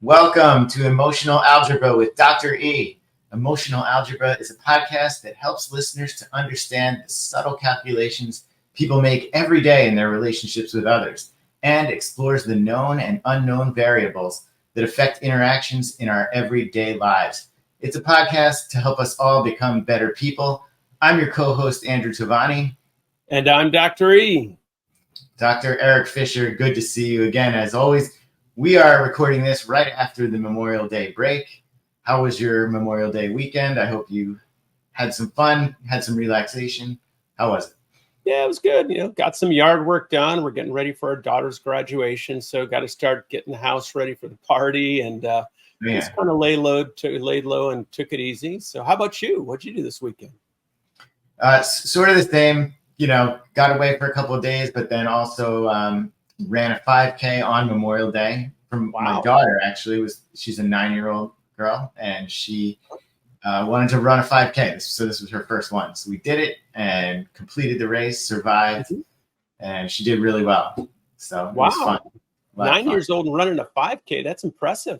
Welcome to Emotional Algebra with Dr.E. Emotional Algebra is a podcast that helps listeners to understand the subtle calculations people make every day in their relationships with others and explores the known and unknown variables that affect interactions in our everyday lives. It's a podcast to help us all become better people. I'm your co-host, Andrew Tavani. And I'm Dr. E. Dr. Eric Fisher, good to see you again. As always, we are recording this right after the Memorial Day break. How was your Memorial Day weekend? I hope you had some fun, had some relaxation. How was it? Yeah, it was good. Got some yard work done. We're getting ready for our daughter's graduation, so got to start getting the house ready for the party, and just kind of laid low and took it easy. So how about you? What'd you do this weekend? Sort of the same. Got away for a couple of days, but then also ran a 5K on Memorial Day from my daughter. Actually, she's a 9-year-old girl, and she wanted to run a 5K. So this was her first one. So we did it and completed the race, survived, and she did really well. So it was fun. 9 years old and running a 5K. That's impressive.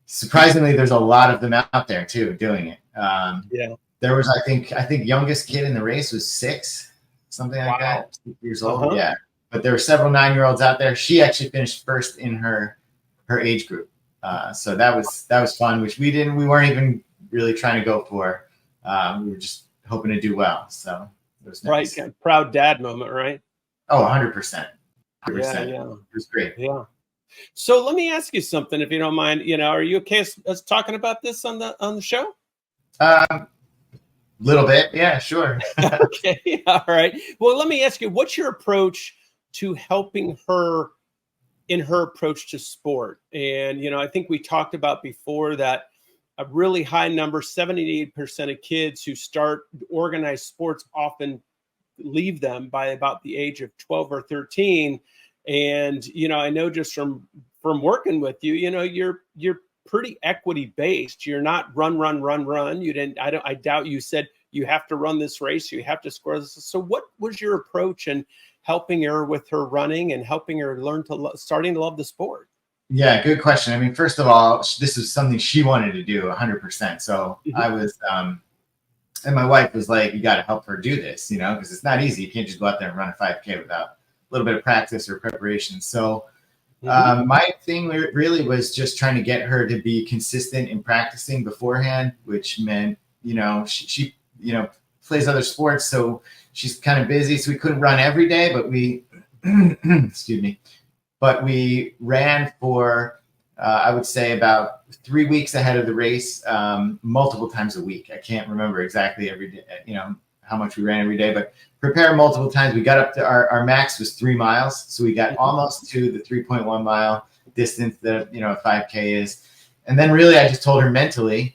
Surprisingly, there's a lot of them out there too doing it. There was, I think youngest kid in the race was 6, something like that, 6 years old. Yeah. But there were several 9-year-olds out there. She actually finished first in her age group. So that was fun, which we weren't even really trying to go for. We were just hoping to do well. So it was nice. Right. Proud dad moment, right? Oh, 100%. 100%. Yeah. It was great. Yeah. So let me ask you something, if you don't mind. Are you okay us talking about this on the show? Little bit. Yeah, sure. Okay. All right. Well, let me ask you, what's your approach to helping her in her approach to sport? And, I think we talked about before that a really high number, 78% of kids who start organized sports often leave them by about the age of 12 or 13. And, I know just from working with you, you're pretty equity based. You're not run. You didn't, I doubt you said you have to run this race. You have to score this. So what was your approach in helping her with her running and helping her learn starting to love the sport? Yeah, good question. I mean, first of all, this is something she wanted to do 100%. So I was, and my wife was like, you got to help her do this, because it's not easy. You can't just go out there and run a 5K without a little bit of practice or preparation. So my thing really was just trying to get her to be consistent in practicing beforehand, which meant, she plays other sports. So she's kind of busy. So we couldn't run every day, but we, excuse me, but we ran for, I would say about 3 weeks ahead of the race, multiple times a week. I can't remember exactly every day, how much we ran every day, but prepare multiple times. We got up to our max was 3 miles. So we got almost to the 3.1 mile distance that, a 5K is. And then really, I just told her mentally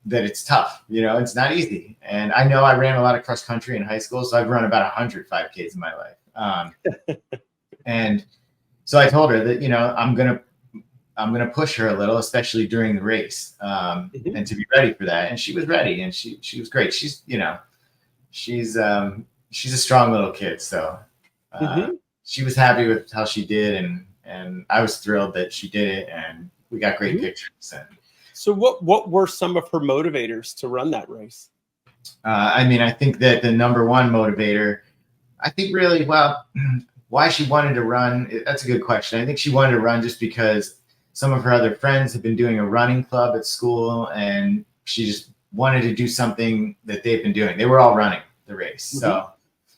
that it's tough, it's not easy. And I know I ran a lot of cross country in high school. So I've run about 100 5Ks in my life. And so I told her that, I'm going to push her a little, especially during the race, and to be ready for that. And she was ready, and she was great. She's, she's a strong little kid. So she was happy with how she did. And I was thrilled that she did it, and we got great pictures. And so what were some of her motivators to run that race? I think that the number one motivator, why she wanted to run, that's a good question. I think she wanted to run just because some of her other friends have been doing a running club at school, and she just wanted to do something that they've been doing. They were all running the race. So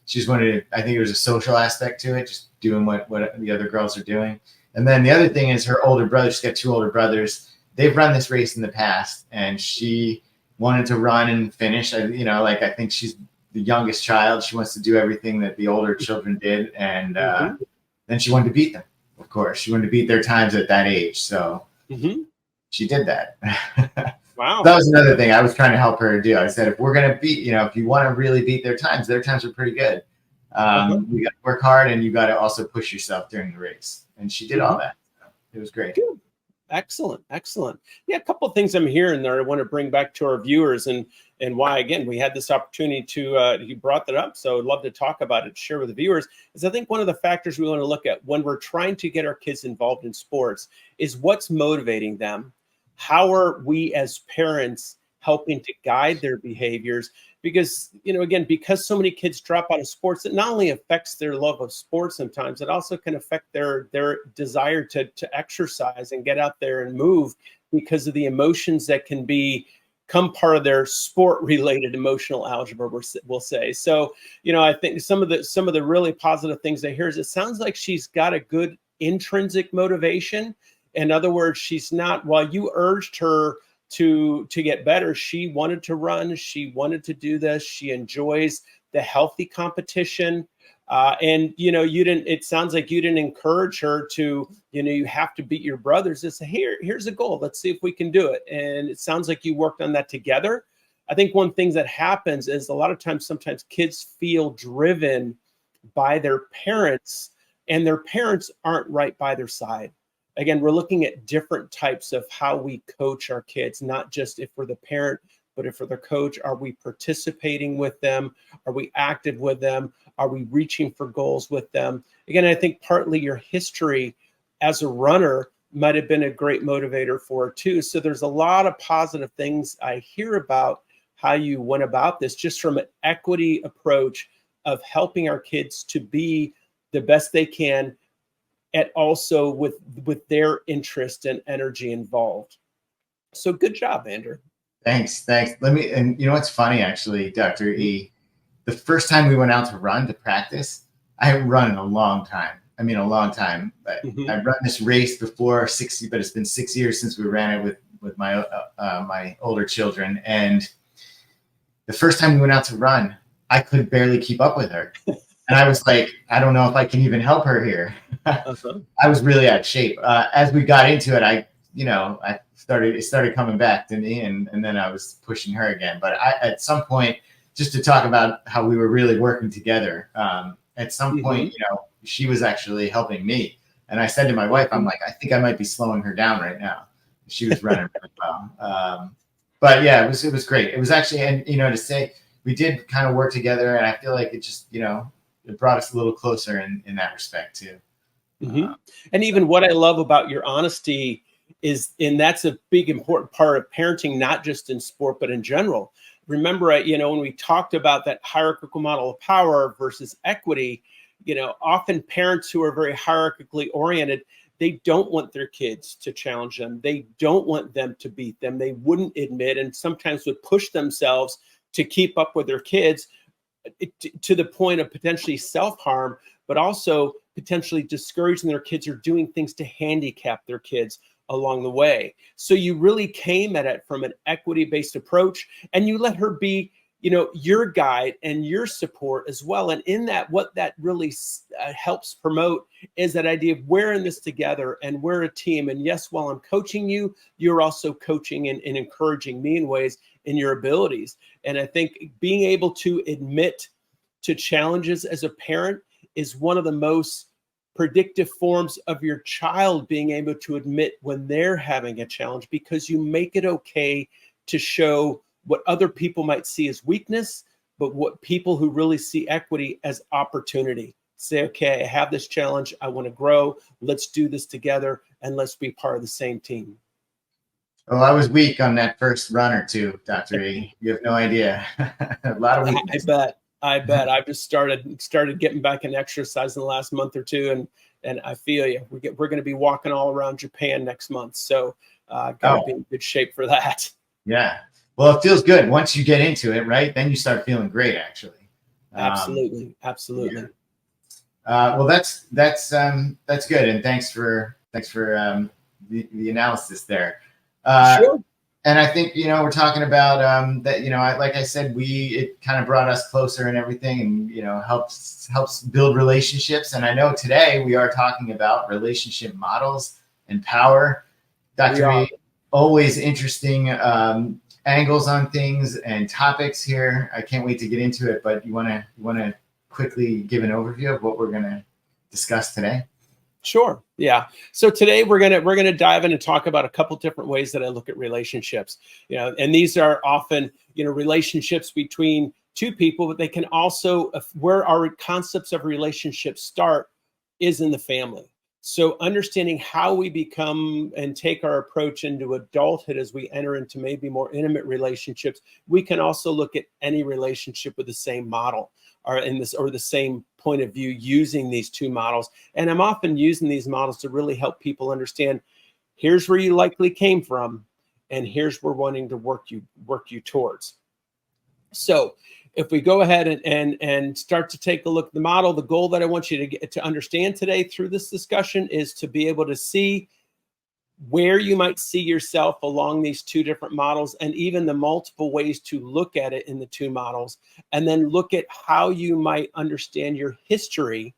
she just wanted to, I think there was a social aspect to it, just doing what the other girls are doing. And then the other thing is her older brother, she's got 2 older brothers. They've run this race in the past, and she wanted to run and finish. I think she's the youngest child. She wants to do everything that the older children did. And then she wanted to beat them. Of course, she wanted to beat their times at that age. So she did that. Wow. That was another thing I was trying to help her do. I said, if we're going to beat, if you want to really beat their times are pretty good. You got to work hard, and you got to also push yourself during the race. And she did all that. So it was great. Good. Excellent, excellent. Yeah, a couple of things I'm hearing there I want to bring back to our viewers, and why again we had this opportunity to you brought that up. So I'd love to talk about it, share with the viewers. Is I think one of the factors we want to look at when we're trying to get our kids involved in sports is what's motivating them. How are we as parents helping to guide their behaviors? Because, you know, again, because so many kids drop out of sports, it not only affects their love of sports sometimes, it also can affect their desire to exercise and get out there and move because of the emotions that can become part of their sport related emotional algebra, we'll say. So, you know, I think some of the really positive things I hear is it sounds like she's got a good intrinsic motivation. In other words, she's not, while you urged her to get better, she wanted to run, she wanted to do this, she enjoys the healthy competition, and you know, it sounds like you didn't encourage her to, you know, you have to beat your brothers. It's here's a goal, let's see if we can do it. And it sounds like you worked on that together. I think one thing that happens is a lot of times sometimes kids feel driven by their parents and their parents aren't right by their side. Again, we're looking at different types of how we coach our kids, not just if we're the parent, but if we're the coach. Are we participating with them? Are we active with them? Are we reaching for goals with them? Again, I think partly your history as a runner might have been a great motivator for her too. So there's a lot of positive things I hear about how you went about this, just from an equity approach of helping our kids to be the best they can, and also with their interest and energy involved. So good job, Andrew. Thanks. And you know what's funny, actually, Dr. E, the first time we went out to run to practice, I haven't run in a long time. I mean, a long time. But I've run this race before, but it's been 6 years since we ran it with my my older children. And the first time we went out to run, I could barely keep up with her. And I was like, I don't know if I can even help her here. I was really out of shape. As we got into it, it started coming back to me, and then I was pushing her again. But at some point, just to talk about how we were really working together, at some point, you know, she was actually helping me. And I said to my wife, I'm like, I think I might be slowing her down right now. She was running really well. But yeah, it was great. It was actually, and you know, to say we did kind of work together, and I feel like it just, you know, it brought us a little closer in that respect too. And even what I love about your honesty is, and that's a big important part of parenting, not just in sport, but in general. Remember, you know, when we talked about that hierarchical model of power versus equity, you know, often parents who are very hierarchically oriented, they don't want their kids to challenge them. They don't want them to beat them. They wouldn't admit, and sometimes would push themselves to keep up with their kids, to the point of potentially self-harm, but also potentially discouraging their kids or doing things to handicap their kids along the way. So you really came at it from an equity-based approach, and you let her be, you know, your guide and your support as well. And in that, what that really helps promote is that idea of we're in this together and we're a team. And yes, while I'm coaching you, you're also coaching and encouraging me in ways in your abilities. And I think being able to admit to challenges as a parent is one of the most predictive forms of your child being able to admit when they're having a challenge, because you make it okay to show what other people might see as weakness, but what people who really see equity as opportunity. Say, okay, I have this challenge, I want to grow, let's do this together, and let's be part of the same team. Well, I was weak on that first run or two, Dr. E. You have no idea. A lot of weakness. I bet. I've just started getting back in exercise in the last month or two, and I feel you. We're going to be walking all around Japan next month, so got to be in good shape for that. Yeah. Well, it feels good once you get into it, right? Then you start feeling great, actually. Absolutely. Yeah. Well, that's good, and thanks for the analysis there. Sure. And I think, you know, we're talking about that, you know, like I said, it kind of brought us closer and everything, and, you know, helps build relationships. And I know today we are talking about relationship models and power. Dr. E, always interesting angles on things and topics here. I can't wait to get into it, but you want to quickly give an overview of what we're going to discuss today? Sure. Yeah. So today we're gonna dive in and talk about a couple different ways that I look at relationships. And these are often relationships between two people, but they can also where our concepts of relationships start is in the family. So understanding how we become and take our approach into adulthood as we enter into maybe more intimate relationships, we can also look at any relationship with the same model or the same point of view using these two models. And I'm often using these models to really help people understand here's where you likely came from, and here's where we're wanting to work you towards. So if we go ahead and start to take a look at the model, the goal that I want you to get to understand today through this discussion is to be able to see where you might see yourself along these two different models, and even the multiple ways to look at it in the two models, and then look at how you might understand your history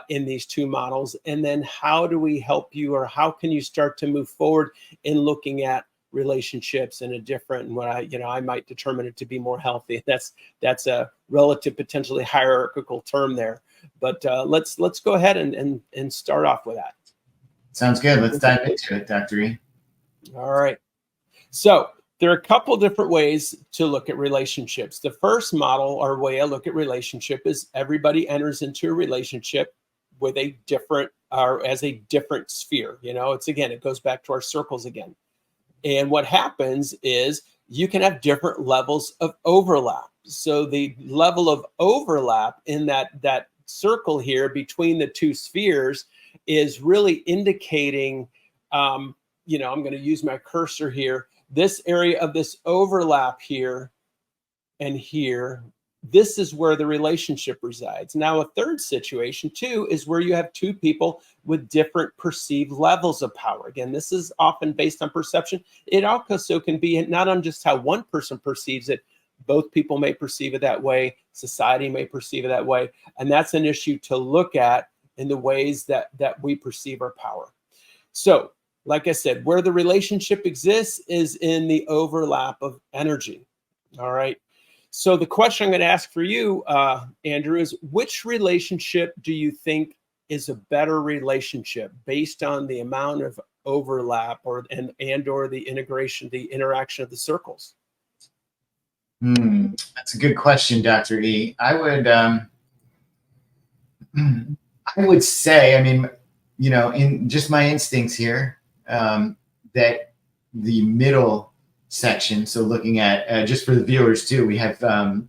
in these two models, and then how do we help you, or how can you start to move forward in looking at relationships in a different, and what I might determine it to be more healthy. That's a relative, potentially hierarchical term there, but let's go ahead and start off with that. Sounds good. Let's dive into it, Dr. E. All right. So there are a couple different ways to look at relationships. The first model or way I look at relationship is everybody enters into a relationship with a different, or as a different sphere. It goes back to our circles again. And what happens is you can have different levels of overlap. So the level of overlap in that circle here between the two spheres is really indicating, I'm going to use my cursor here, this area of this overlap here and here, this is where the relationship resides. Now, a third situation too is where you have two people with different perceived levels of power. Again, this is often based on perception. It also can be not on just how one person perceives it. Both people may perceive it that way. Society may perceive it that way. And that's an issue to look at in the ways that we perceive our power. So, like I said, where the relationship exists is in the overlap of energy. All right. So the question I'm going to ask for you, Andrew, is which relationship do you think is a better relationship based on the amount of overlap or the integration, the interaction of the circles? That's a good question, Dr. E. I would say, in just my instincts here, that the middle section. So looking at just for the viewers too, we have a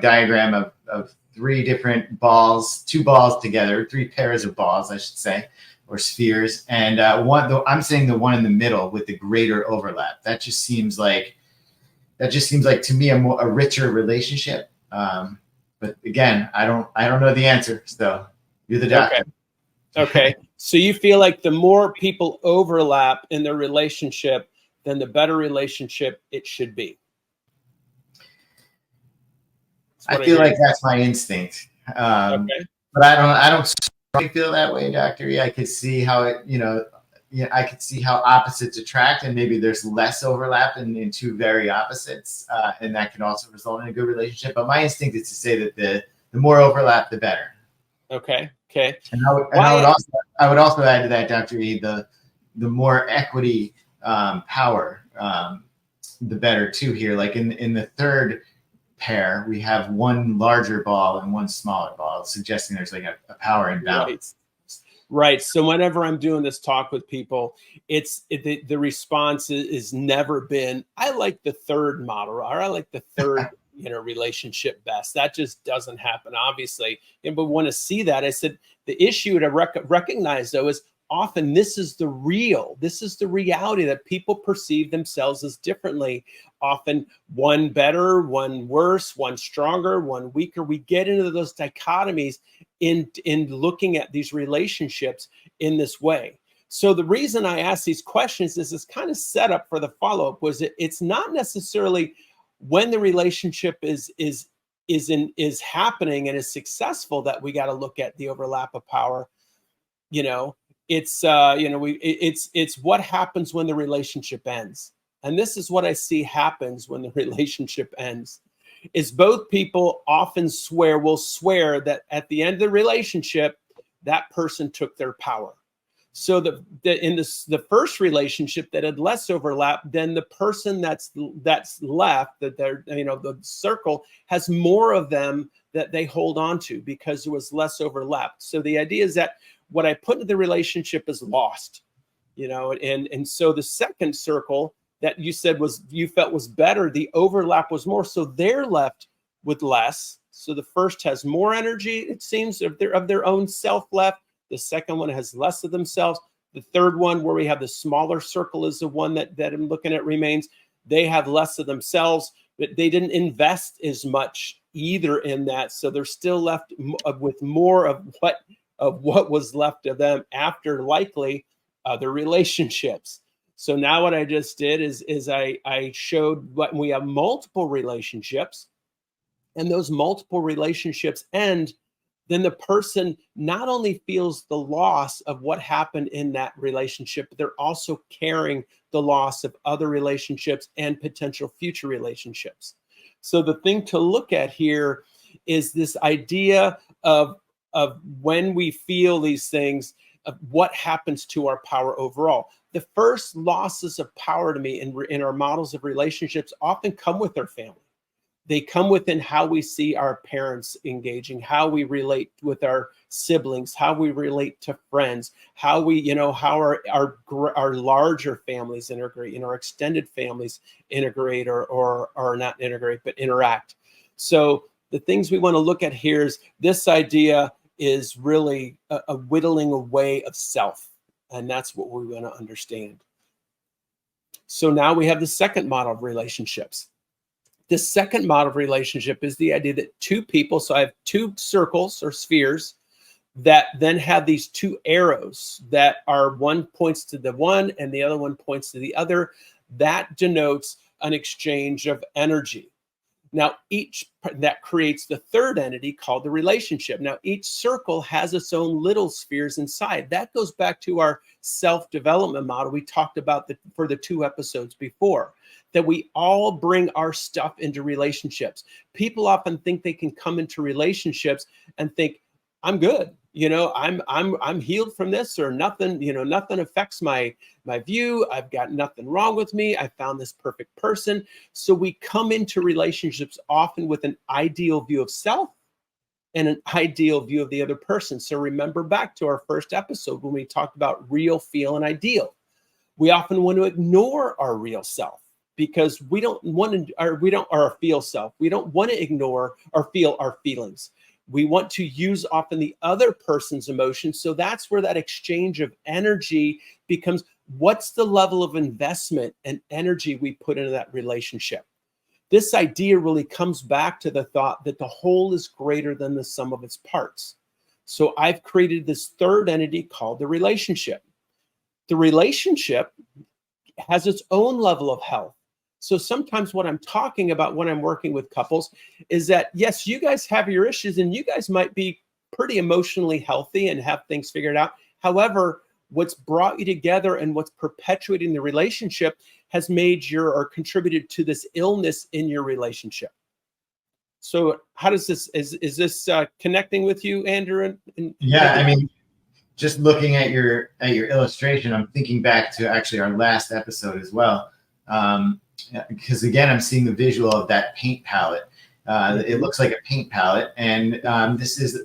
diagram of three different balls, two balls together, three pairs of balls, I should say, or spheres, and I'm saying the one in the middle with the greater overlap. That just seems like to me a richer relationship. But again, I don't know the answer. So you're the doctor. Okay. So you feel like the more people overlap in their relationship, then the better relationship it should be. I feel like that's my instinct. But I don't strongly feel that way, Dr. E. I could see how I could see how opposites attract, and maybe there's less overlap in two very opposites, and that can also result in a good relationship. But my instinct is to say that the more overlap, the better. Okay. And I would also add to that, Dr. E, the more equity power, the better too here. Like in the third pair, we have one larger ball and one smaller ball, suggesting there's like a power imbalance. Right. So whenever I'm doing this talk with people, the response is never been, I like the third model, or I like the third relationship best. That just doesn't happen, obviously. But want to see that. I said the issue to recognize though is often this is the reality that people perceive themselves as differently. Often one better, one worse, one stronger, one weaker. We get into those dichotomies in looking at these relationships in this way. So the reason I ask these questions is this kind of set up for the follow-up was it's not necessarily when the relationship is happening and is successful that we got to look at the overlap of power. It's what happens when the relationship ends. And this is what I see happens when the relationship ends, is both people often will swear that at the end of the relationship, that person took their power. So in the first relationship that had less overlap, then the person that's left, that they're, the circle has more of them that they hold on to because there was less overlap. So the idea is that what I put into the relationship is lost, and so the second circle that you said you felt was better, the overlap was more. So they're left with less. So the first has more energy, it seems, of their own self left. The second one has less of themselves. The third one, where we have the smaller circle, is the one that I'm looking at remains. They have less of themselves, but they didn't invest as much either in that. So they're still left with more of what was left of them after likely other relationships. So now what I just did is I showed what we have multiple relationships, and those multiple relationships end, then the person not only feels the loss of what happened in that relationship, but they're also carrying the loss of other relationships and potential future relationships. So the thing to look at here is this idea of when we feel these things, of what happens to our power overall. The first losses of power to me in our models of relationships often come with our family. They come within how we see our parents engaging, how we relate with our siblings, how we relate to friends, how we, how our larger families integrate, our extended families integrate or not integrate, but interact. So the things we want to look at here is this idea is really a whittling away of self. And that's what we want to understand. So now we have the second model of relationships. The second model of relationship is the idea that two people, so I have two circles or spheres that then have these two arrows that are one points to the one and the other one points to the other. That denotes an exchange of energy. Now, that creates the third entity called the relationship. Now, each circle has its own little spheres inside. That goes back to our self-development model we talked about for the 2 episodes before, that we all bring our stuff into relationships. People often think they can come into relationships and think, I'm good. I'm healed from this, or nothing, nothing affects my view. I've got nothing wrong with me. I found this perfect person. So we come into relationships often with an ideal view of self and an ideal view of the other person. So remember back to our first episode when we talked about real, feel, and ideal. We often want to ignore our real self because we don't want to, or feel self. We don't want to ignore or feel our feelings. We want to use often the other person's emotions. So that's where that exchange of energy becomes, what's the level of investment and energy we put into that relationship? This idea really comes back to the thought that the whole is greater than the sum of its parts. So I've created this third entity called the relationship. The relationship has its own level of health. So sometimes what I'm talking about when I'm working with couples is that, yes, you guys have your issues and you guys might be pretty emotionally healthy and have things figured out. However, what's brought you together and what's perpetuating the relationship has made or contributed to this illness in your relationship. So how does this, is this connecting with you, Andrew? Yeah, I mean, just looking at your illustration, I'm thinking back to actually our last episode as well. Because again, I'm seeing the visual of that paint palette. It looks like a paint palette, and this is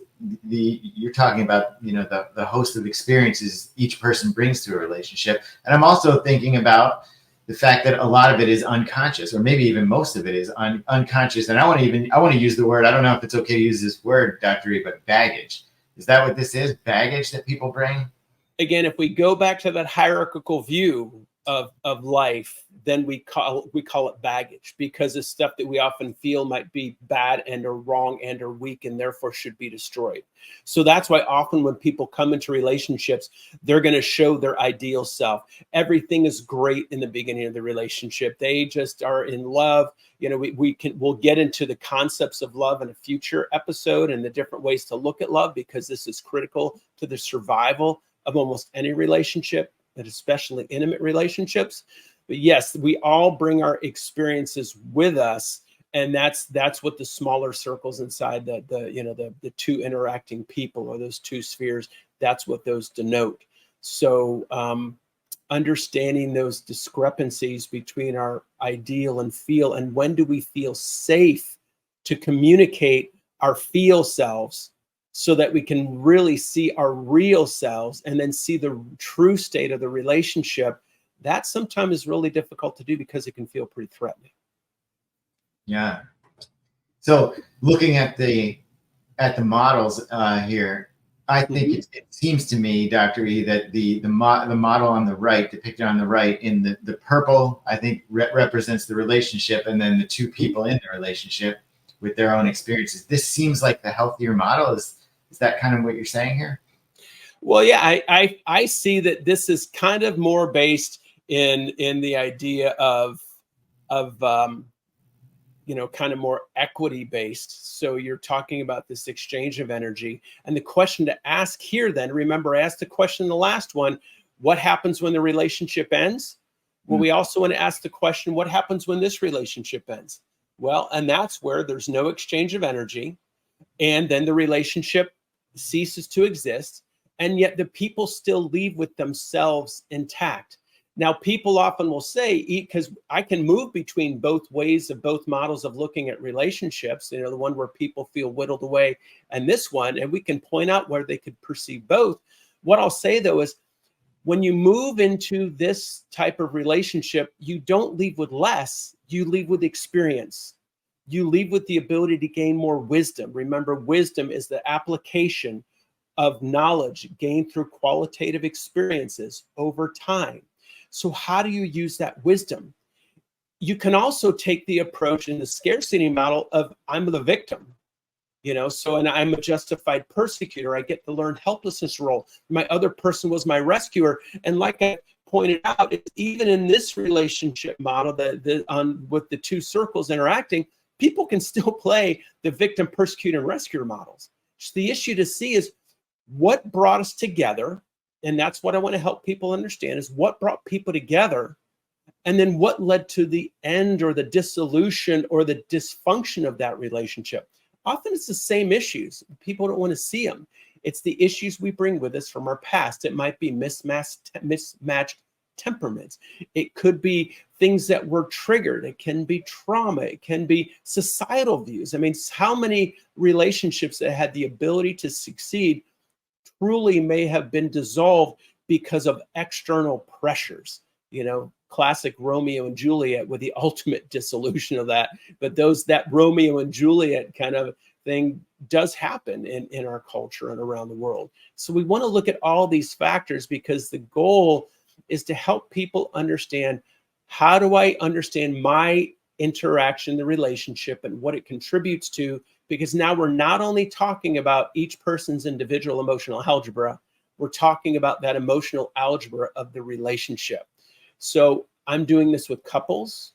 you're talking about, the host of experiences each person brings to a relationship. And I'm also thinking about the fact that a lot of it is unconscious, or maybe even most of it is unconscious. And I want to use the word, I don't know if it's okay to use this word, Dr.E, but baggage. Is that what this is? Baggage that people bring? Again, if we go back to that hierarchical view of life, then we call it baggage, because it's stuff that we often feel might be bad and or wrong and or weak and therefore should be destroyed. So that's why often when people come into relationships, they're going to show their ideal self. Everything is great in the beginning of the relationship. They just are in love. We'll get into the concepts of love in a future episode and the different ways to look at love, because this is critical to the survival of almost any relationship, but especially intimate relationships. But yes, we all bring our experiences with us, And that's what the smaller circles inside the two interacting people, or those two spheres, that's what those denote. So understanding those discrepancies between our ideal and feel, and when do we feel safe to communicate our feel selves, so that we can really see our real selves and then see the true state of the relationship. That sometimes is really difficult to do because it can feel pretty threatening. Yeah. So looking at the models here, I think it seems to me, Dr. E, that the model on the right, depicted on the right in the purple, I think represents the relationship, and then the two people in the relationship with their own experiences. This seems like the healthier model. Is that kind of what you're saying here? Well, yeah, I see that this is kind of more based in the idea of kind of more equity based. So you're talking about this exchange of energy. And the question to ask here then, remember, I asked the question in the last one, what happens when the relationship ends? Well, we also want to ask the question, what happens when this relationship ends? Well, and that's where there's no exchange of energy. And then the relationship ceases to exist. And yet the people still leave with themselves intact. Now, people often will say, because I can move between both ways of both models of looking at relationships, the one where people feel whittled away and this one, and we can point out where they could perceive both. What I'll say, though, is when you move into this type of relationship, you don't leave with less, you leave with experience. You leave with the ability to gain more wisdom. Remember, wisdom is the application of knowledge gained through qualitative experiences over time. So how do you use that wisdom? You can also take the approach in the scarcity model of I'm the victim, and I'm a justified persecutor. I get to learn helplessness role. My other person was my rescuer. And like I pointed out, even in this relationship model, with the two circles interacting, people can still play the victim, persecutor, and rescuer models. So the issue to see is what brought us together. And that's what I want to help people understand, is what brought people together, and then what led to the end or the dissolution or the dysfunction of that relationship. Often it's the same issues. People don't want to see them. It's the issues we bring with us from our past. It might be mismatched temperaments. It could be things that were triggered. It can be trauma. It can be societal views. I mean, how many relationships that had the ability to succeed truly may have been dissolved because of external pressures, classic Romeo and Juliet with the ultimate dissolution of that. But that Romeo and Juliet kind of thing does happen in our culture and around the world. So we want to look at all these factors, because the goal is to help people understand, how do I understand my interaction, the relationship, and what it contributes to? Because now we're not only talking about each person's individual emotional algebra, we're talking about that emotional algebra of the relationship. So I'm doing this with couples.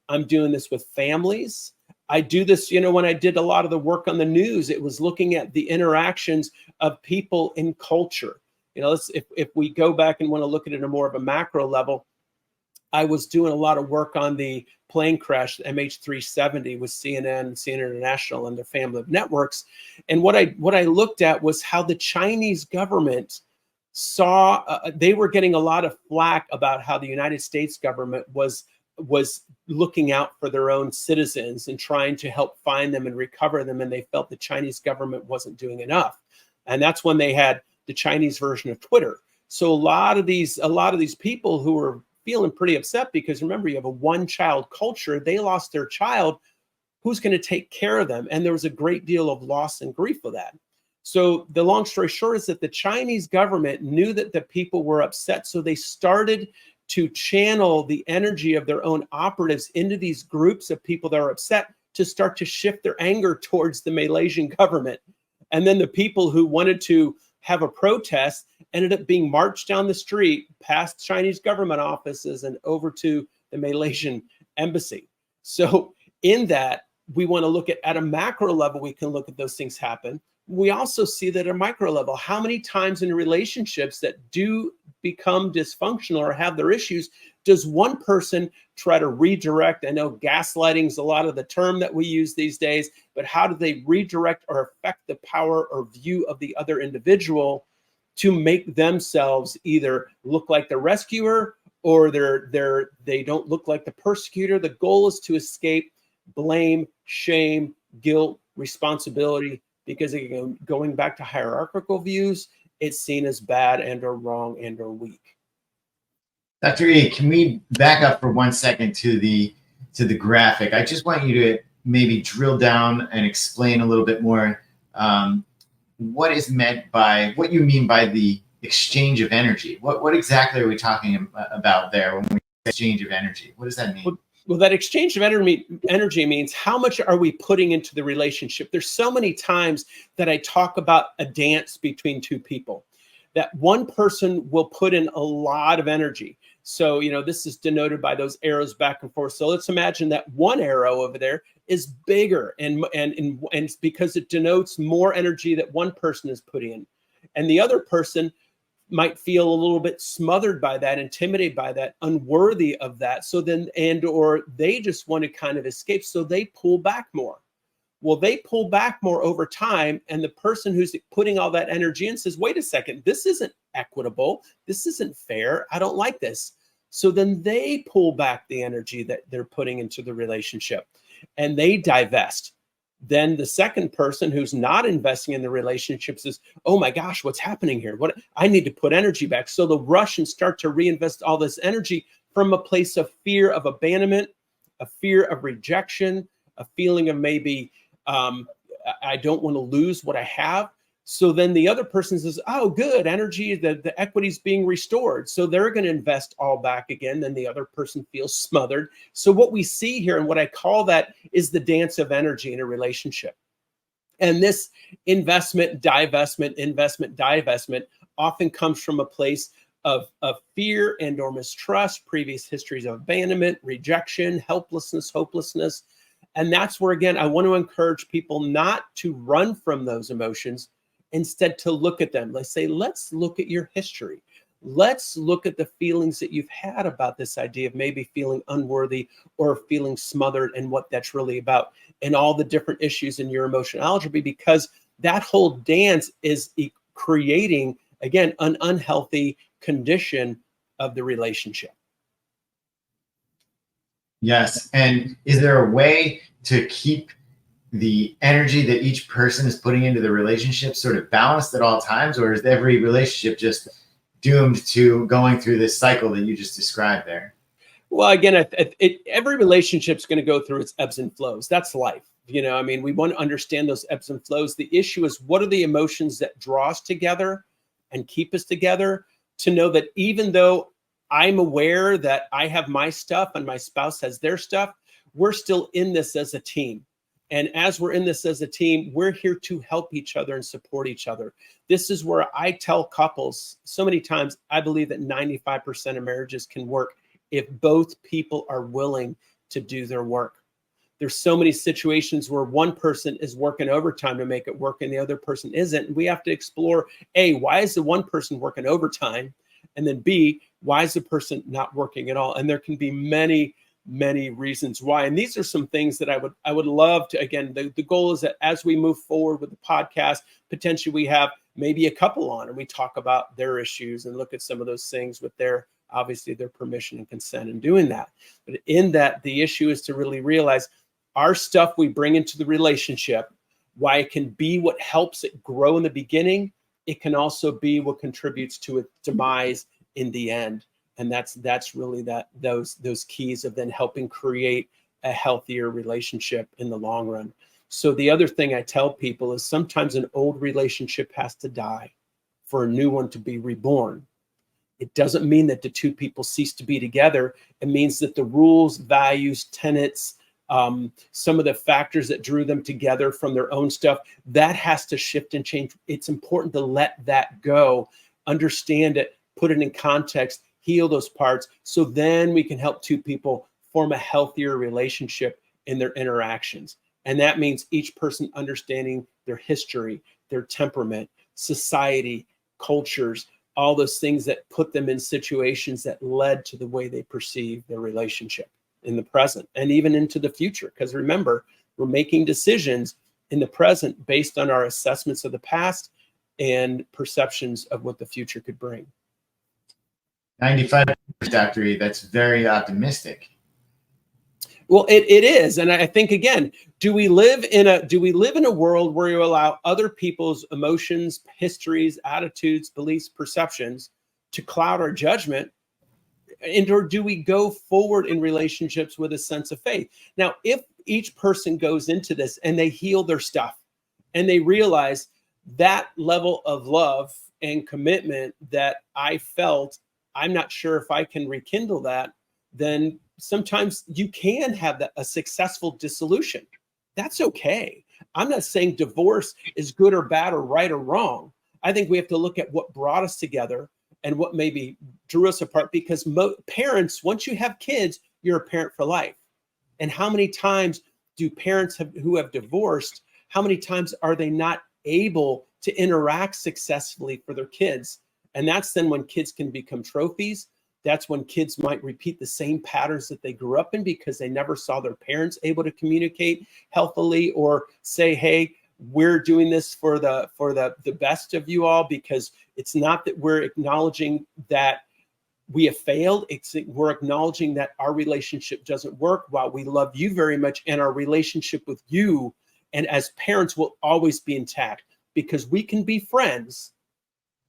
I'm doing this with families. I do this, when I did a lot of the work on the news, it was looking at the interactions of people in culture. If we go back and want to look at it in more of a macro level, I was doing a lot of work on the plane crash, MH370, with CNN International and their family of networks. And what I looked at was how the Chinese government saw, they were getting a lot of flack about how the United States government was looking out for their own citizens and trying to help find them and recover them. And they felt the Chinese government wasn't doing enough. And that's when they had the Chinese version of Twitter. So a lot of these people who were feeling pretty upset, because remember, you have a one-child culture. They lost their child. Who's going to take care of them? And there was a great deal of loss and grief for that. So the long story short is that the Chinese government knew that the people were upset. So they started to channel the energy of their own operatives into these groups of people that are upset, to start to shift their anger towards the Malaysian government. And then the people who wanted to have a protest ended up being marched down the street past Chinese government offices and over to the Malaysian embassy. So in that, we want to look at a macro level, we can look at those things happen. We also see that at a micro level, how many times in relationships that do become dysfunctional or have their issues, does one person try to redirect? I know gaslighting is a lot of the term that we use these days, but how do they redirect or affect the power or view of the other individual to make themselves either look like the rescuer or they don't look like the persecutor? The goal is to escape blame, shame, guilt, responsibility, because again, going back to hierarchical views, it's seen as bad and or wrong and or weak. Dr. E, can we back up for 1 second to the graphic? I just want you to maybe drill down and explain a little bit more what is meant by, what you mean by the exchange of energy. What exactly are we talking about there when we say exchange of energy? What does that mean? Well, that exchange of energy means how much are we putting into the relationship? There's so many times that I talk about a dance between two people, that one person will put in a lot of energy. So, this is denoted by those arrows back and forth. So let's imagine that one arrow over there is bigger and it's because it denotes more energy that one person is putting in. And the other person might feel a little bit smothered by that, intimidated by that, unworthy of that. So then, or they just want to kind of escape. So they pull back more. Well, they pull back more over time. And the person who's putting all that energy in says, wait a second, this isn't equitable. This isn't fair. I don't like this. So then they pull back the energy that they're putting into the relationship and they divest. Then the second person who's not investing in the relationship says, oh my gosh, what's happening here? What, I need to put energy back. So they'll rush and start to reinvest all this energy from a place of fear of abandonment, a fear of rejection, a feeling of maybe I don't want to lose what I have. So then the other person says, oh, good, energy, the equity is being restored. So they're going to invest all back again. Then the other person feels smothered. So what we see here, and what I call that, is the dance of energy in a relationship. And this investment, divestment often comes from a place of fear and or mistrust, previous histories of abandonment, rejection, helplessness, hopelessness. And that's where, again, I want to encourage people not to run from those emotions, instead to look at them. Let's say, let's look at your history. Let's look at the feelings that you've had about this idea of maybe feeling unworthy or feeling smothered, and what that's really about, and all the different issues in your emotional algebra, because that whole dance is creating, again, an unhealthy condition of the relationship. Yes. And is there a way to keep the energy that each person is putting into the relationship sort of balanced at all times, or is every relationship just doomed to going through this cycle that you just described there? Well, again, every relationship is going to go through its ebbs and flows. That's life. We want to understand those ebbs and flows. The issue is, what are the emotions that draw us together and keep us together, to know that even though I'm aware that I have my stuff and my spouse has their stuff, we're still in this as a team. And as we're in this as a team, we're here to help each other and support each other. This is where I tell couples so many times, I believe that 95% of marriages can work if both people are willing to do their work. There's so many situations where one person is working overtime to make it work and the other person isn't. And we have to explore, A, why is the one person working overtime? And then B, why is the person not working at all? And there can be many reasons why. And these are some things that I would love to, again, the goal is that as we move forward with the podcast, potentially we have maybe a couple on and we talk about their issues and look at some of those things with their, obviously, their permission and consent in doing that. But in that, the issue is to really realize our stuff we bring into the relationship, why it can be what helps it grow in the beginning, it can also be what contributes to its demise in the end. And that's really those keys of then helping create a healthier relationship in the long run. So the other thing I tell people is sometimes an old relationship has to die for a new one to be reborn. It doesn't mean that the two people cease to be together. It means that the rules, values, tenets, some of the factors that drew them together from their own stuff, that has to shift and change. It's important to let that go, understand it, put it in context, heal those parts, so then we can help two people form a healthier relationship in their interactions. And that means each person understanding their history, their temperament, society, cultures, all those things that put them in situations that led to the way they perceive their relationship in the present and even into the future. Because remember, we're making decisions in the present based on our assessments of the past and perceptions of what the future could bring. 95, Dr. E, that's very optimistic. Well, it is. And I think, again, do we live in a world where you allow other people's emotions, histories, attitudes, beliefs, perceptions to cloud our judgment? And or do we go forward in relationships with a sense of faith? Now, if each person goes into this and they heal their stuff and they realize that level of love and commitment that I felt, I'm not sure if I can rekindle that, then sometimes you can have a successful dissolution. That's okay. I'm not saying divorce is good or bad or right or wrong. I think we have to look at what brought us together and what maybe drew us apart, because parents, once you have kids, you're a parent for life. And how many times do parents who have divorced, how many times are they not able to interact successfully for their kids? And that's then when kids can become trophies. That's when kids might repeat the same patterns that they grew up in because they never saw their parents able to communicate healthily or say, hey, we're doing this for the best of you all, because it's not that we're acknowledging that we have failed. We're acknowledging that our relationship doesn't work. While we love you very much, and our relationship with you and as parents will always be intact, because we can be friends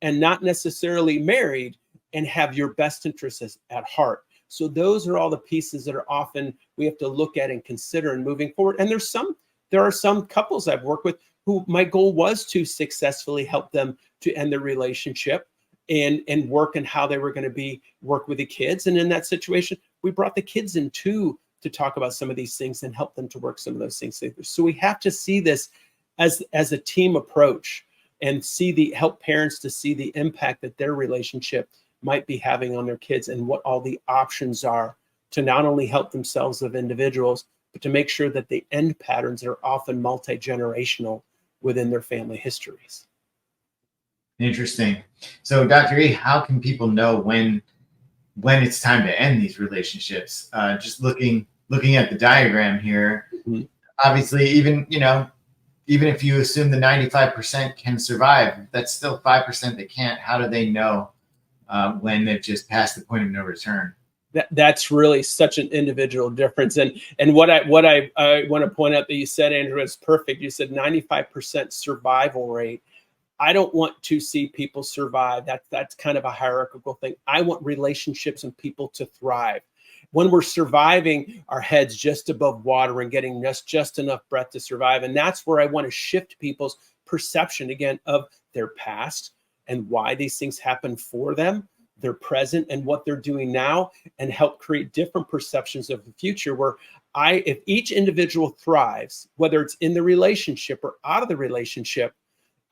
and not necessarily married and have your best interests at heart. So those are all the pieces that are often we have to look at and consider in moving forward. And there are some couples I've worked with who my goal was to successfully help them to end their relationship and work and how they were going to work with the kids. And in that situation, we brought the kids in too to talk about some of these things and help them to work some of those things. So we have to see this as a team approach and help parents to see the impact that their relationship might be having on their kids and what all the options are to not only help themselves as individuals, but to make sure that the end patterns are often multi-generational within their family histories. Interesting. So, Dr. E, how can people know when it's time to end these relationships? Just looking at the diagram here, mm-hmm. Obviously, even if you assume the 95% can survive, that's still 5% that can't. How do they know when they've just passed the point of no return? That's really such an individual difference. And what I want to point out that you said, Andrew, is perfect. You said 95% survival rate. I don't want to see people survive. That's kind of a hierarchical thing. I want relationships and people to thrive. When we're surviving, our heads just above water and getting just enough breath to survive. And that's where I want to shift people's perception again of their past and why these things happen for them, their present and what they're doing now, and help create different perceptions of the future where if each individual thrives, whether it's in the relationship or out of the relationship,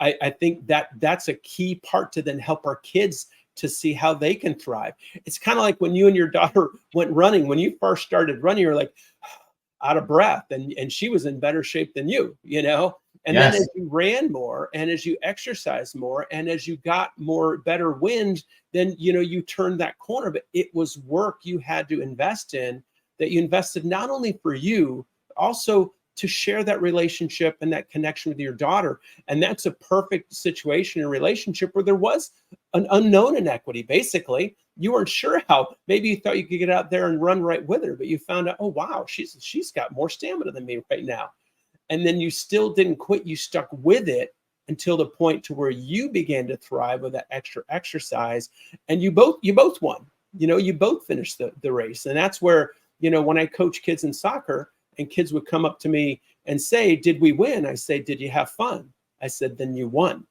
I think that's a key part to then help our kids to see how they can thrive. It's kind of like when you and your daughter went running. When you first started running, you're like out of breath, and she was in better shape than you, And yes. Then as you ran more and as you exercised more and as you got better wind, then, you turned that corner. But it was work you had to invest in, that you invested not only for you, but also to share that relationship and that connection with your daughter. And that's a perfect situation in a relationship where there was an unknown inequity. Basically, you weren't sure how. Maybe you thought you could get out there and run right with her, but you found out, oh, wow, she's got more stamina than me right now. And then you still didn't quit. You stuck with it until the point to where you began to thrive with that extra exercise. And you both won. You both finished the race. And that's where, when I coach kids in soccer, and kids would come up to me and say, did we win? I say, did you have fun? I said, then you won,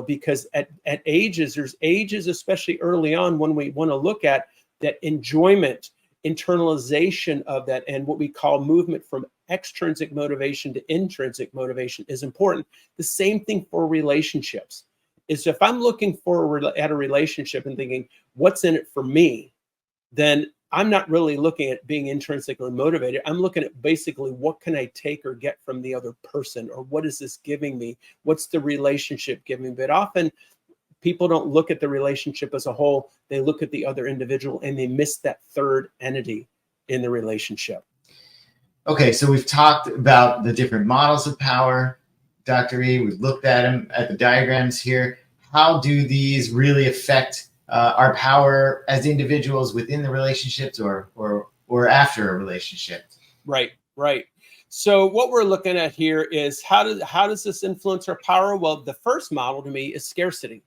because at there's ages, especially early on, when we want to look at that enjoyment, internalization of that, and what we call movement from extrinsic motivation to intrinsic motivation is important. The same thing for relationships is if I'm looking forward at a relationship and thinking, what's in it for me? Then I'm not really looking at being intrinsically motivated. I'm looking at basically what can I take or get from the other person, or what is this giving me? What's the relationship giving me? But often People don't look at the relationship as a whole. They look at the other individual and they miss that third entity in the relationship. Okay, so we've talked about the different models of power, Dr. E. We've looked at them, at the diagrams here. How do these really affect our power as individuals within the relationships or after a relationship? Right, right. So what we're looking at here is how does this influence our power? Well, the first model to me is scarcity.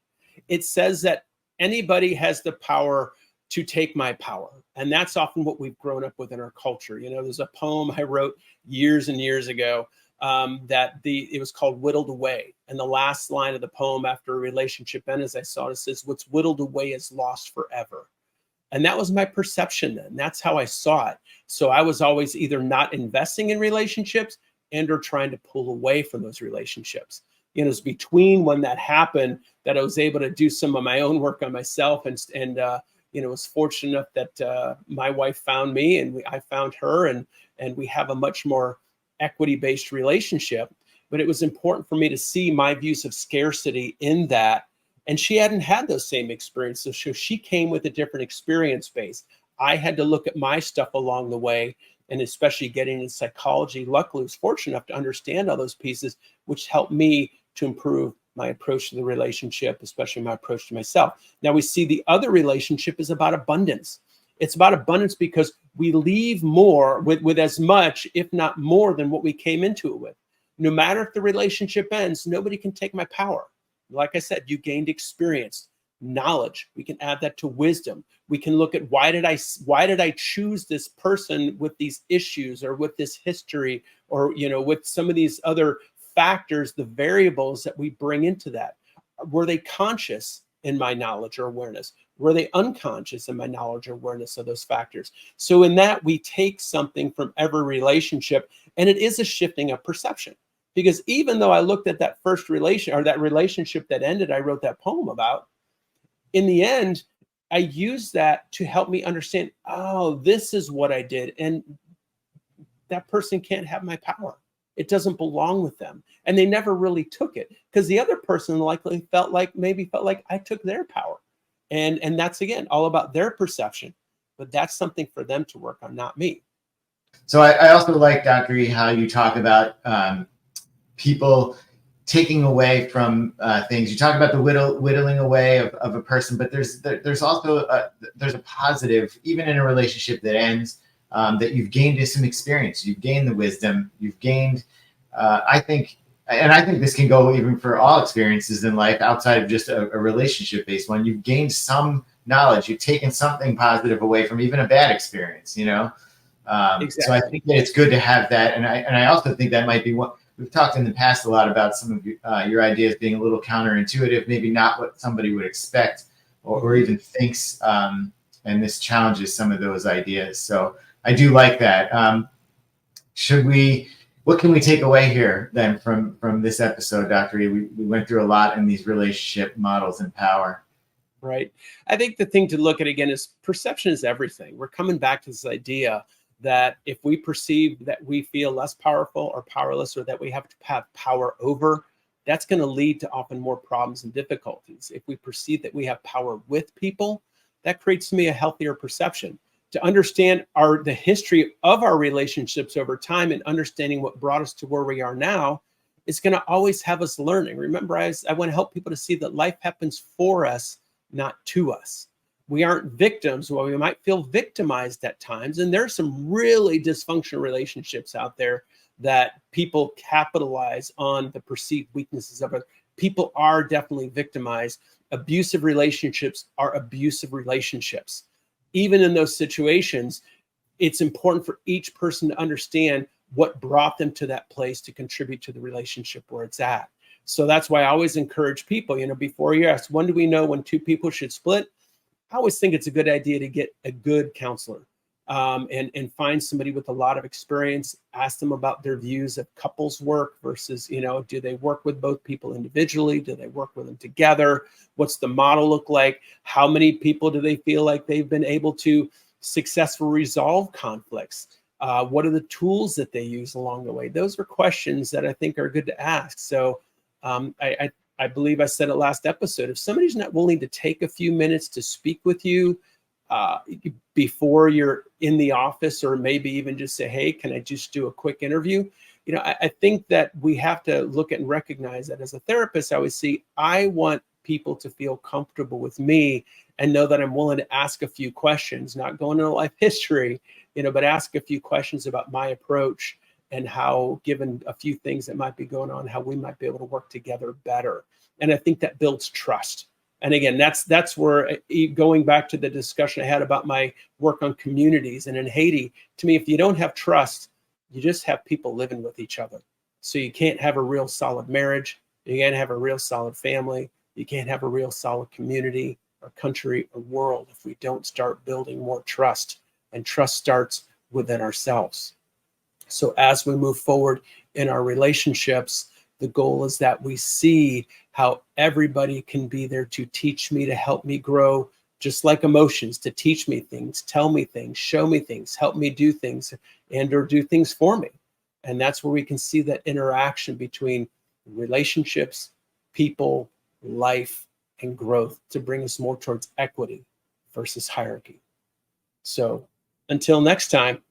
It says that anybody has the power to take my power. And that's often what we've grown up with in our culture. You know, there's a poem I wrote years and years ago it was called Whittled Away. And the last line of the poem after a relationship ends, as I saw it, says, what's whittled away is lost forever. And that was my perception then. That's how I saw it. So I was always either not investing in relationships and or trying to pull away from those relationships. You know, it's between when that happened that I was able to do some of my own work on myself and you know, was fortunate enough that my wife found me and I found her, and we have a much more equity-based relationship. But it was important for me to see my views of scarcity in that. And she hadn't had those same experiences. So she came with a different experience base. I had to look at my stuff along the way, and especially getting in psychology. Luckily, I was fortunate enough to understand all those pieces, which helped me to improve my approach to the relationship, especially my approach to myself. Now we see the other relationship is about abundance. It's about abundance because we leave more with as much, if not more, than what we came into it with. No matter if the relationship ends, nobody can take my power. Like I said, you gained experience, knowledge. We can add that to wisdom. We can look at why did I choose this person with these issues or with this history or, you know, with some of these other factors, the variables that we bring into that. Were they conscious in my knowledge or awareness? Were they unconscious in my knowledge or awareness of those factors? So in that, we take something from every relationship, and it is a shifting of perception. Because even though I looked at that first relation or that relationship that ended, I wrote that poem about, in the end, I used that to help me understand, oh, this is what I did. And that person can't have my power. It doesn't belong with them. And they never really took it because the other person likely felt like I took their power. And that's, again, all about their perception. But that's something for them to work on, not me. So I also like, Dr. E, how you talk about people taking away from things. You talk about the whittling away of a person, but there's also there's a positive, even in a relationship that ends, that you've gained some experience, you've gained the wisdom, you've gained, I think this can go even for all experiences in life outside of just a relationship-based one. You've gained some knowledge, you've taken something positive away from even a bad experience, you know? Exactly. So I think that it's good to have that. And I also think that might be what we've talked in the past a lot about, some of your ideas being a little counterintuitive, maybe not what somebody would expect or even thinks. And this challenges some of those ideas. So I do like that. What can we take away here then from this episode, Dr. E? We went through a lot in these relationship models and power. Right. I think the thing to look at again is perception is everything. We're coming back to this idea that if we perceive that we feel less powerful or powerless, or that we have to have power over, that's going to lead to often more problems and difficulties. If we perceive that we have power with people, that creates to me a healthier perception. To understand the history of our relationships over time and understanding what brought us to where we are now is going to always have us learning. Remember, I want to help people to see that life happens for us, not to us. We aren't victims. Well, we might feel victimized at times. And there's some really dysfunctional relationships out there that people capitalize on the perceived weaknesses of it. People are definitely victimized. Abusive relationships are abusive relationships. Even in those situations, it's important for each person to understand what brought them to that place to contribute to the relationship where it's at. So that's why I always encourage people, before you ask, when do we know when two people should split? I always think it's a good idea to get a good counselor and find somebody with a lot of experience, ask them about their views of couples work versus, do they work with both people individually? Do they work with them together? What's the model look like? How many people do they feel like they've been able to successfully resolve conflicts? What are the tools that they use along the way? Those are questions that I think are good to ask. So I I believe I said it last episode, if somebody's not willing to take a few minutes to speak with you before you're in the office, or maybe even just say, hey, can I just do a quick interview? You know, I think that we have to look at and recognize that as a therapist, I always see, I want people to feel comfortable with me and know that I'm willing to ask a few questions, not go into life history, you know, but ask a few questions about my approach and how, given a few things that might be going on, how we might be able to work together better. And I think that builds trust. And again, that's where, going back to the discussion I had about my work on communities and in Haiti, to me, if you don't have trust, you just have people living with each other. So you can't have a real solid marriage. You can't have a real solid family. You can't have a real solid community or country or world if we don't start building more trust. And trust starts within ourselves. So as we move forward in our relationships, the goal is that we see how everybody can be there to teach me, to help me grow, just like emotions, to teach me things, tell me things, show me things, help me do things, and or do things for me. And that's where we can see that interaction between relationships, people, life, and growth to bring us more towards equity versus hierarchy. So until next time.